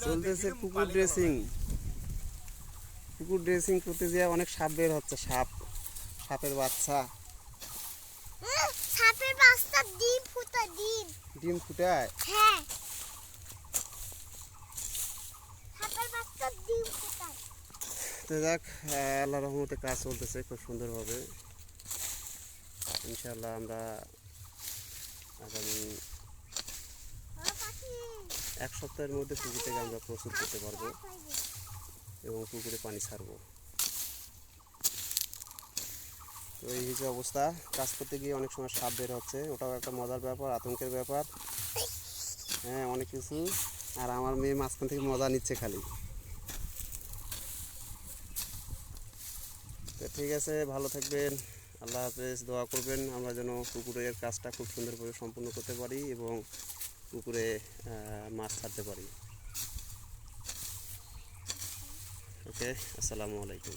চলতেছে পুকুর ড্রেসিং। পুকুর ড্রেসিং করতে গিয়ে অনেক সাপ বের হচ্ছে, সাপের বাচ্চা। সাপের বাচ্চা ডিম ফুটায়। ডিম ফুটায়? হ্যাঁ, সাপের বাচ্চা ডিম ফুটায়। তো যাক, আল্লাহর রহমতে কাজ চলতেছে খুব সুন্দরভাবে। ইনশাআল্লাহ আমরা আগামী এক সপ্তাহের মধ্যে পুকুর থেকে আমরা প্রস্তুত করতে পারবো এবং পুকুরে পানি ছাড়বো। তো এই যে অবস্থা, কাজ করতে গিয়ে অনেক সময় সাপ বের হচ্ছে, ওটাও একটা মজার ব্যাপার, আতঙ্কের ব্যাপার। হ্যাঁ, অনেক কিছু। আর আমার মেয়ে মাঝখান থেকে মজা নিচ্ছে খালি। তো ঠিক আছে, ভালো থাকবেন, আল্লাহ হাফেজ। দোয়া করবেন আমরা যেন পুকুরের কাজটা খুব সুন্দরভাবে সম্পূর্ণ করতে পারি এবং পুকুরে মাছ ছাড়তে পারি। ওকে, আসসালামু আলাইকুম।